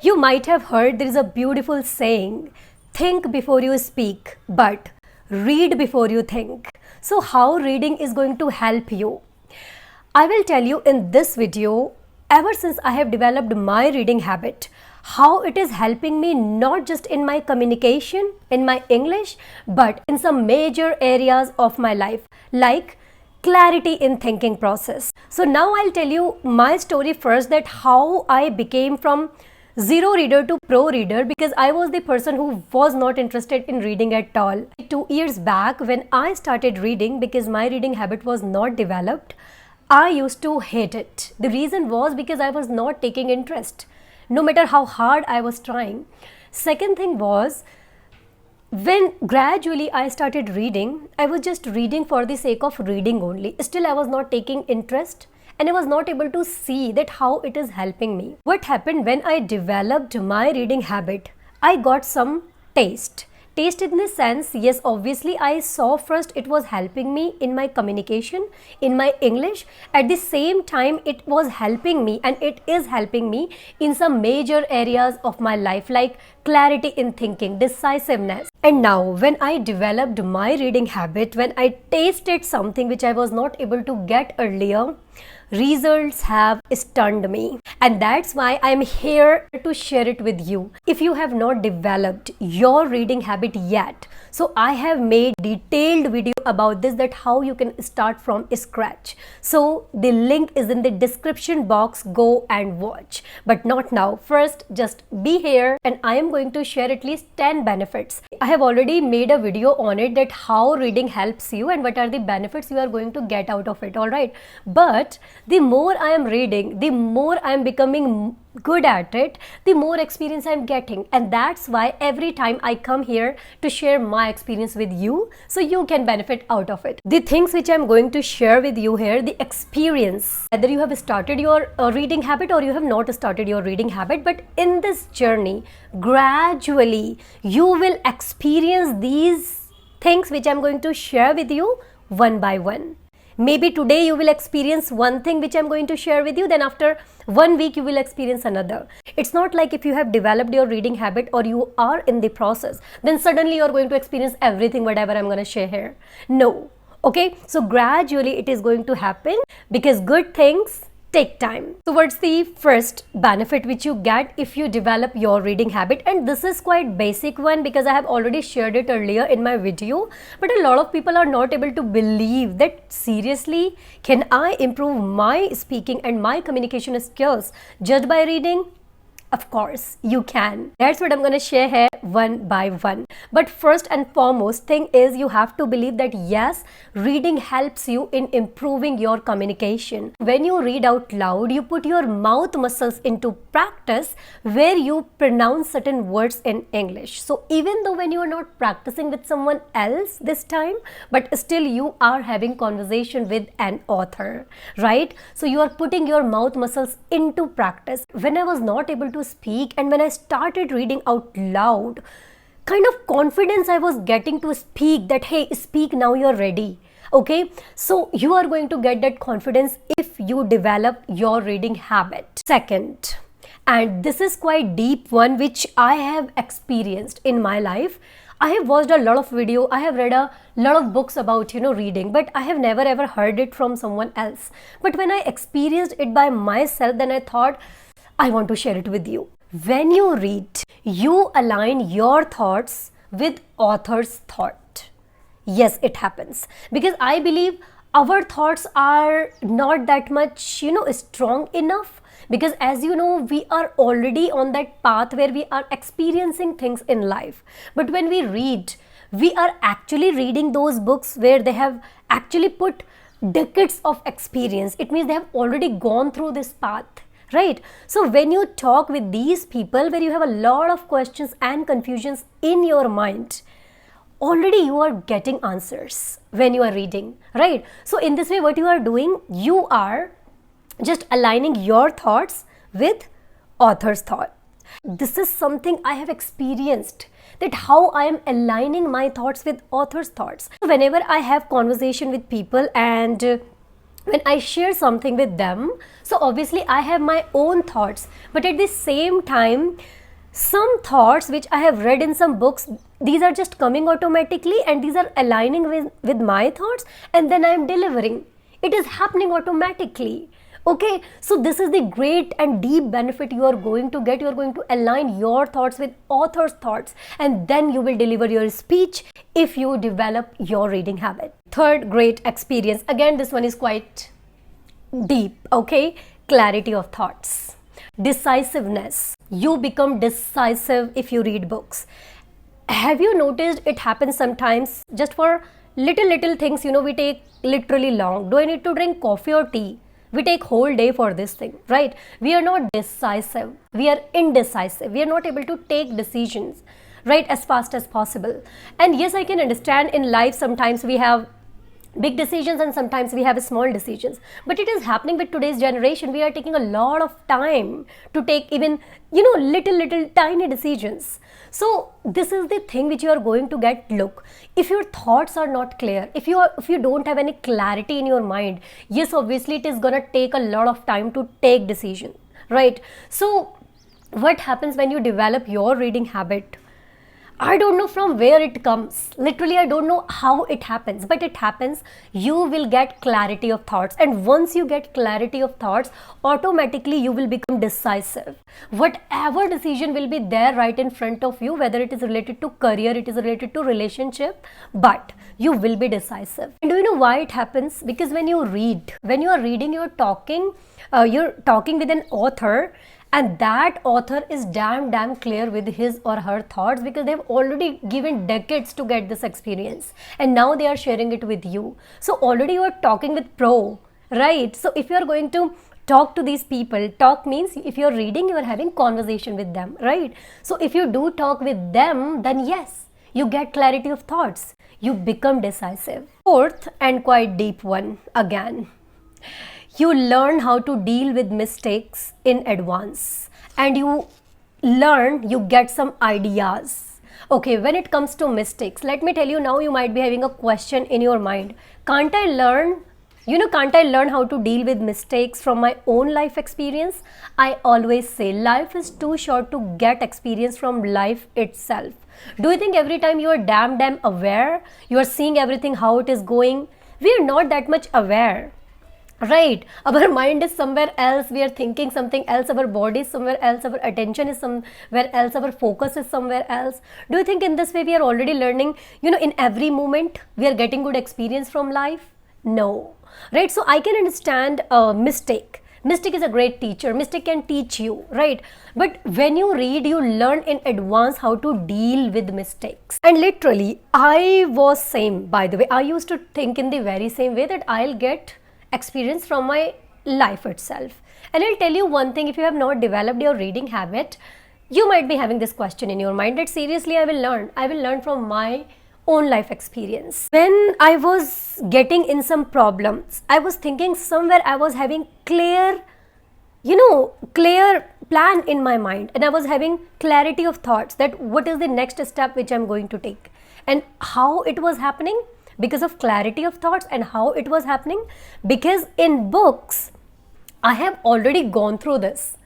You might have heard there is a beautiful saying, think before you speak, but read before you think. So how reading is going to help you? I will tell you in this video, ever since I have developed my reading habit, how it is helping me not just in my communication, in my English, but in some major areas of my life, like clarity in thinking process. So now I'll tell you my story first, that how I became from zero reader to pro reader, because I was the person who was not interested in reading at all. 2 years back when I started reading, because my reading habit was not developed, I used to hate it. The reason was because I was not taking interest, no matter how hard I was trying. Second thing was, when gradually I started reading, I was just reading for the sake of reading only. Still I was not taking interest, and I was not able to see that how it is helping me. What happened when I developed my reading habit? I got some taste. Taste in the sense, yes, obviously I saw first it was helping me in my communication, in my English. At the same time, it was helping me, and it is helping me in some major areas of my life, like clarity in thinking, decisiveness. And now when I developed my reading habit, when I tasted something which I was not able to get earlier, results have stunned me, and that's why I'm here to share it with you. If you have not developed your reading habit yet, so I have made detailed video about this, that how you can start from scratch. So the link is in the description box, go and watch, but not now. First just be here, and I am going to share at least 10 benefits. I have already made a video on it, that how reading helps you and what are the benefits you are going to get out of it, all right? But the more I am reading, the more I am becoming good at it, the more experience I am getting, and that's why every time I come here to share my experience with you, so you can benefit out of it. The things which I am going to share with you here, the experience, whether you have started your reading habit or you have not started your reading habit, but in this journey, gradually you will experience these things which I am going to share with you one by one. Maybe today you will experience one thing which I'm going to share with you, then after 1 week you will experience another. It's not like if you have developed your reading habit or you are in the process, then suddenly you're going to experience everything whatever I'm going to share here. No. Okay, so gradually it is going to happen, because good things take time. So what's the first benefit which you get if you develop your reading habit? And this is quite basic one, because I have already shared it earlier in my video, but a lot of people are not able to believe that seriously, can I improve my speaking and my communication skills just by reading? Of course you can. That's what I'm going to share here one by one. But first and foremost thing is, you have to believe that yes, reading helps you in improving your communication. When you read out loud, you put your mouth muscles into practice, where you pronounce certain words in English. So even though when you are not practicing with someone else this time, but still you are having conversation with an author, right? So you are putting your mouth muscles into practice. When I was not able to speak, and when I started reading out loud, kind of confidence I was getting to speak, that hey, speak now, you're ready. Okay, so you are going to get that confidence if you develop your reading habit. Second, and this is quite deep one which I have experienced in my life. I have watched a lot of video, I have read a lot of books about reading, but I have never ever heard it from someone else. But when I experienced it by myself, then I thought I want to share it with you. When you read, you align your thoughts with author's thought. Yes, it happens, because I believe our thoughts are not that much strong enough, because as you know, we are already on that path where we are experiencing things in life. But when we read, we are actually reading those books where they have actually put decades of experience. It means they have already gone through this path, right? So when you talk with these people where you have a lot of questions and confusions in your mind, already you are getting answers when you are reading, right? So in this way, what you are doing, you are just aligning your thoughts with author's thought. This is something I have experienced, that how I am aligning my thoughts with author's thoughts. Whenever I have conversation with people and when I share something with them, so obviously I have my own thoughts, but at the same time, some thoughts which I have read in some books, these are just coming automatically and these are aligning with my thoughts, and then I am delivering. It is happening automatically. Okay, so this is the great and deep benefit you are going to get. You are going to align your thoughts with author's thoughts, and then you will deliver your speech if you develop your reading habit. Third great experience, again this one is quite deep, okay? Clarity of thoughts. Decisiveness. You become decisive if you read books. Have you noticed it happens sometimes just for little things, we take literally long. Do I need to drink coffee or tea? We take whole day for this thing, right? We are not decisive. We are indecisive. We are not able to take decisions, right, as fast as possible. And yes, I can understand in life sometimes we have big decisions and sometimes we have small decisions, but it is happening with today's generation. We are taking a lot of time to take even little tiny decisions. So this is the thing which you are going to get. Look, if your thoughts are not clear, if you don't have any clarity in your mind, yes, obviously it is gonna take a lot of time to take decision, right? So what happens when you develop your reading habit? I don't know from where it comes. Literally, I don't know how it happens, but it happens. You will get clarity of thoughts. And once you get clarity of thoughts, automatically you will become decisive. Whatever decision will be there right in front of you, whether it is related to career, it is related to relationship, but you will be decisive. And do you know why it happens? Because when you are reading, you're talking with an author, and that author is damn clear with his or her thoughts, because they've already given decades to get this experience and now they are sharing it with you. So already you are talking with pro, right? So if you are going to talk to these people, talk means if you're reading, you are having conversation with them, right? So if you do talk with them, then yes, you get clarity of thoughts. You become decisive. Fourth and quite deep one again. You learn how to deal with mistakes in advance, and you get some ideas. Okay, when it comes to mistakes, let me tell you now, you might be having a question in your mind. Can't I learn how to deal with mistakes from my own life experience? I always say life is too short to get experience from life itself. Do you think every time you are damn aware, you are seeing everything how it is going? We are not that much aware. Right, our mind is somewhere else, we are thinking something else, our body is somewhere else, our attention is somewhere else, our focus is somewhere else. Do you think in this way we are already learning, in every moment we are getting good experience from life? No, right? So I can understand mistake is a great teacher. Mistake can teach you, right? But when you read, you learn in advance how to deal with mistakes. And literally, I was same, by the way. I used to think in the very same way that I'll get experience from my life itself. And I'll tell you one thing, if you have not developed your reading habit, you might be having this question in your mind that seriously I will learn from my own life experience. When I was getting in some problems, I was thinking somewhere I was having clear plan in my mind, and I was having clarity of thoughts that what is the next step which I'm going to take, and how it was happening. Because of clarity of thoughts. And how it was happening, because in books I have already gone through this.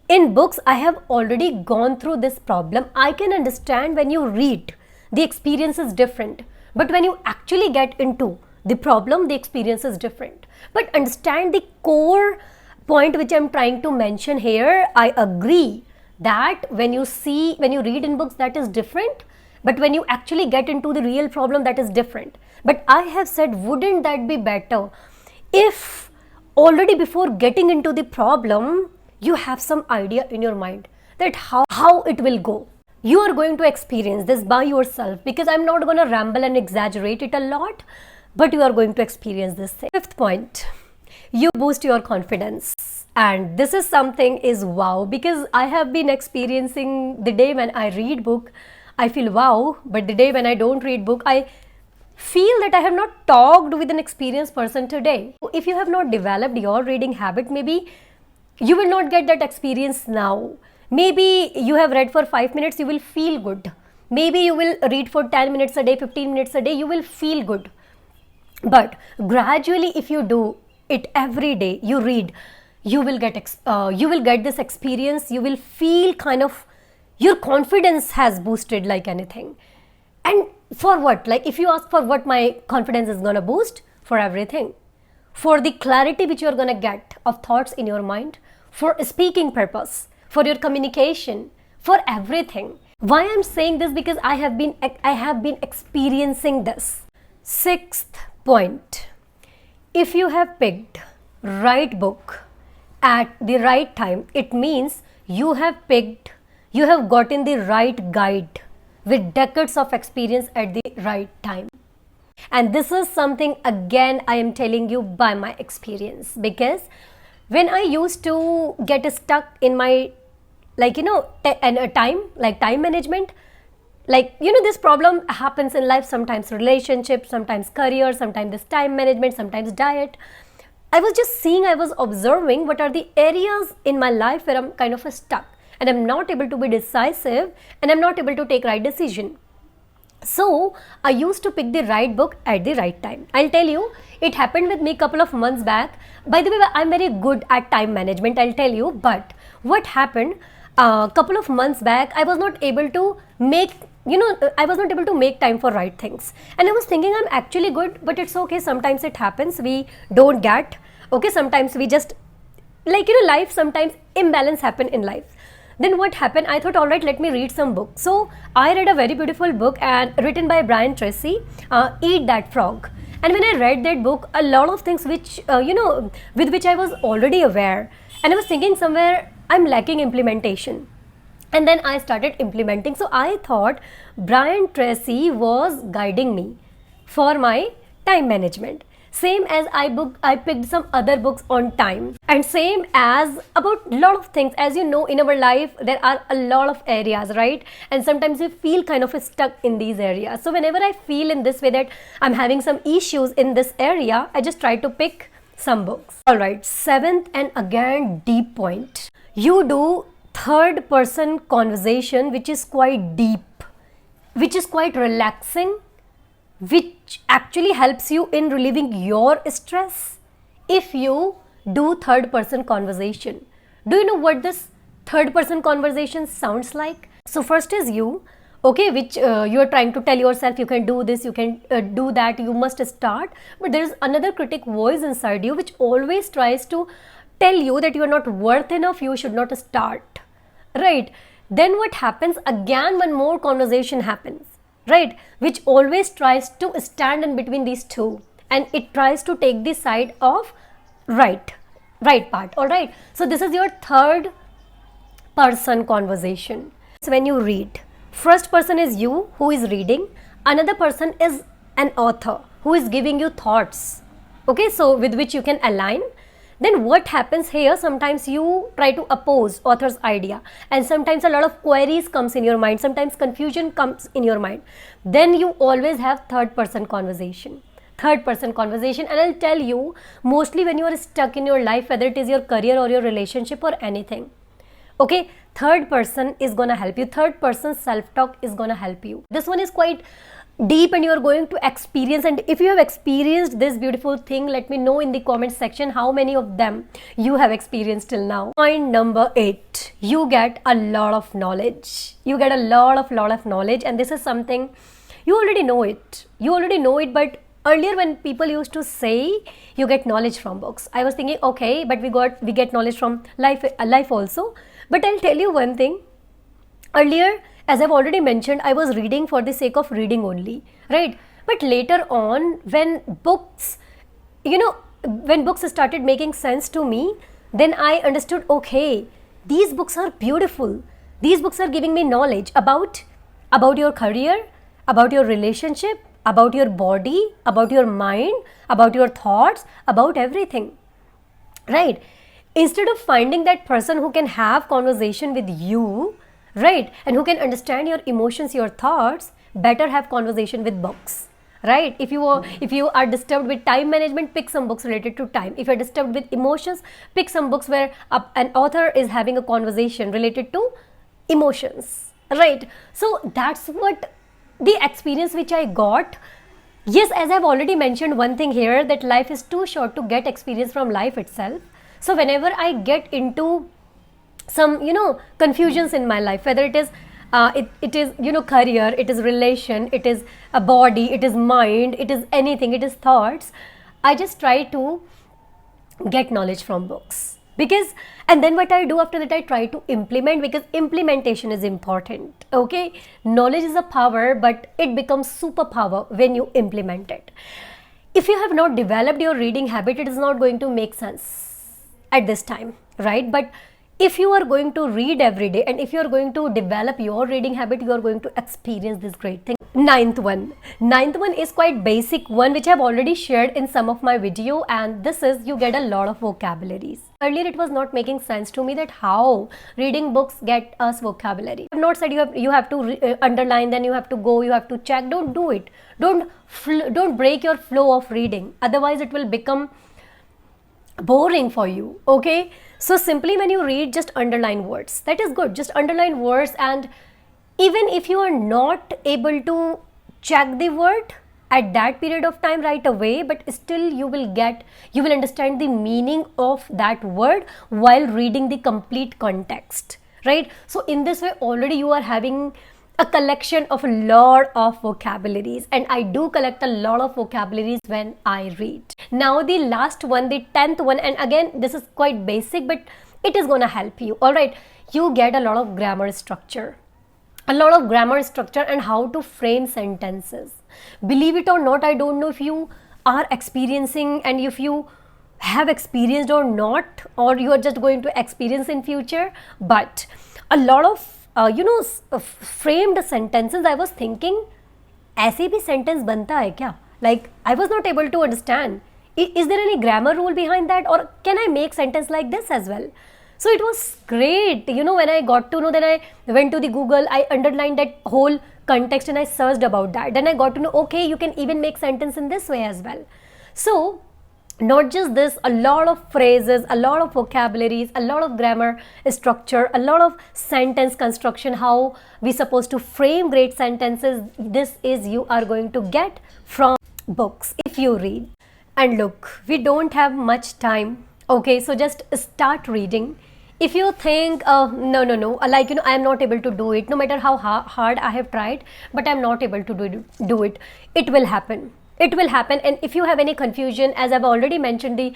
In books I have already gone through this problem. I can understand when you read, the experience is different, but when you actually get into the problem, the experience is different. But understand the core point which I'm trying to mention here. I agree that when you read in books, that is different. But when you actually get into the real problem, that is different. But I have said, wouldn't that be better if already before getting into the problem, you have some idea in your mind that how it will go. You are going to experience this by yourself, because I'm not going to ramble and exaggerate it a lot, but you are going to experience this thing. Fifth point, you boost your confidence. And this is something is wow, because I have been experiencing the day when I read book, I feel wow, but the day when I don't read book, I feel that I have not talked with an experienced person today. If you have not developed your reading habit, maybe you will not get that experience now. Maybe you have read for 5 minutes, you will feel good. Maybe you will read for 10 minutes a day, 15 minutes a day, you will feel good. But gradually if you do, it every day, you read, you will get this experience. You will feel kind of, your confidence has boosted like anything. And for what? Like, if you ask for what my confidence is gonna boost, for everything, for the clarity which you're gonna get of thoughts in your mind, for speaking purpose, for your communication, for everything. Why I'm saying this? Because I have been experiencing this. Sixth point, if you have picked right book at the right time, it means you have gotten the right guide with decades of experience at the right time. And this is something, again, I am telling you by my experience, because when I used to get stuck in my, time management, this problem happens in life, sometimes relationships, sometimes career, sometimes this time management, sometimes diet. I was observing what are the areas in my life where I'm kind of stuck and I'm not able to be decisive and I'm not able to take right decision. So I used to pick the right book at the right time. I'll tell you, it happened with me a couple of months back. By the way, I'm very good at time management, I'll tell you. But what happened, a couple of months back, I was not able to make time for right things. And I was thinking I'm actually good, but it's okay. Sometimes it happens. We don't get, okay. Sometimes we just, life, sometimes imbalance happen in life. Then what happened? I thought, all right, let me read some book. So I read a very beautiful book and written by Brian Tracy, Eat That Frog. And when I read that book, a lot of things which, with which I was already aware. And I was thinking somewhere I'm lacking implementation. And then I started implementing. So I thought Brian Tracy was guiding me for my time management. Same as I picked some other books on time, and same as about lot of things. As you know, in our life there are a lot of areas, right? And sometimes we feel kind of stuck in these areas. So whenever I feel in this way that I'm having some issues in this area, I just try to pick some books. All right, seventh and again deep point. You do third person conversation, which is quite deep, which is quite relaxing, which actually helps you in relieving your stress. If you do third person conversation, do you know what this third person conversation sounds like? So first is you, okay, which you are trying to tell yourself you can do this, you can do that, you must start. But there is another critic voice inside you which always tries to tell you that you are not worth enough, you should not start, right? Then what happens? Again, one more conversation happens, right, which always tries to stand in between these two, and it tries to take the side of right part. All right, so this is your third person conversation. So when you read, first person is you who is reading, another person is an author who is giving you thoughts, okay, so with which you can align. Then what happens here? Sometimes you try to oppose author's idea, and sometimes a lot of queries comes in your mind, sometimes confusion comes in your mind. Then you always have third person conversation. And I'll tell you, mostly when you are stuck in your life, whether it is your career or your relationship or anything, okay, third person is gonna help you. Third person self-talk is gonna help you. This one is quite deep and you are going to experience, and if you have experienced this beautiful thing, let me know in the comment section how many of them you have experienced till now. Point number 8, you get a lot of knowledge. You get a lot of knowledge, and this is something you already know it, but earlier when people used to say you get knowledge from books, I was thinking, okay, but we get knowledge from life also. But I'll tell you one thing. Earlier, as I've already mentioned, I was reading for the sake of reading only, right? But later on, when books started making sense to me, then I understood, okay, these books are beautiful. These books are giving me knowledge about your career, about your relationship, about your body, about your mind, about your thoughts, about everything, right? Instead of finding that person who can have conversation with you, right, and who can understand your emotions, your thoughts, better have conversation with books, right? If you are disturbed with time management, pick some books related to time. If you're disturbed with emotions, pick some books where an author is having a conversation related to emotions, right? So that's what the experience which I got Yes, as I've already mentioned one thing here, that life is too short to get experience from life itself. So whenever I get into some confusions in my life, whether it is it is career, it is relation, it is a body, it is mind, it is anything, it is thoughts, I just try to get knowledge from books. Because, and then what I do after that, I try to implement, because implementation is important. Okay, knowledge is a power, but it becomes superpower when you implement it. If you have not developed your reading habit, it is not going to make sense at this time, right? But if you are going to read every day, and if you are going to develop your reading habit, you are going to experience this great thing. Ninth one is quite basic one, which I've already shared in some of my video, and this is, you get a lot of vocabularies. Earlier it was not making sense to me that how reading books get us vocabulary. I've not said you have to underline, then you have to go, you have to check. Don't do it. Don't break your flow of reading, otherwise it will become boring for you. Okay, so simply when you read, just underline words. That is good, just underline words. And even if you are not able to check the word at that period of time right away, but still you will understand the meaning of that word while reading the complete context, right? So in this way already you are having a collection of a lot of vocabularies, and I do collect a lot of vocabularies when I read. Now the last one, the 10th one, and again this is quite basic, but it is gonna help you. All right, you get a lot of grammar structure. And how to frame sentences. Believe it or not, I don't know if you are experiencing, and if you have experienced or not, or you are just going to experience in future, but a lot of framed sentences, I was thinking, ऐसे भी sentence बनता है क्या? Like, I was not able to understand. Is there any grammar rule behind that, or can I make sentence like this as well? So it was great, when I got to know, then I went to the Google, I underlined that whole context and I searched about that. Then I got to know, okay, you can even make sentence in this way as well. So not just this, a lot of phrases, a lot of vocabularies, a lot of grammar structure, a lot of sentence construction, how we supposed to frame great sentences. This is you are going to get from books if you read. And look, we don't have much time. Okay, so just start reading. If you think, no, like, I am not able to do it, no matter how hard I have tried, but I am not able to do it, it will happen. It will happen. And if you have any confusion, as I've already mentioned, the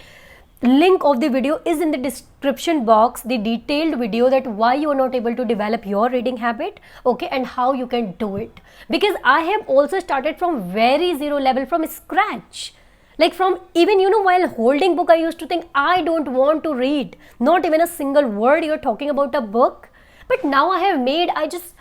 link of the video is in the description box, the detailed video that why you are not able to develop your reading habit, okay, and how you can do it. Because I have also started from very zero level, from scratch. Like, from even, while holding book, I used to think I don't want to read, not even a single word you're talking about a book. But now I just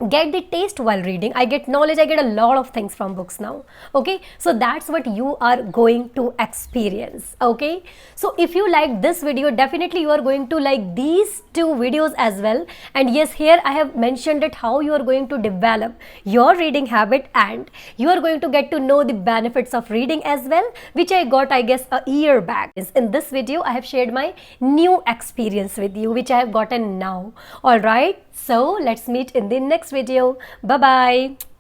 get the taste while reading. I get knowledge, I get a lot of things from books now. Okay, so that's what you are going to experience. Okay, so if you like this video, definitely you are going to like these two videos as well. And yes, here I have mentioned it, how you are going to develop your reading habit, and you are going to get to know the benefits of reading as well, which I got, I guess, a year back. In this video I have shared my new experience with you, which I have gotten now. All right, so let's meet in the next video. Bye bye.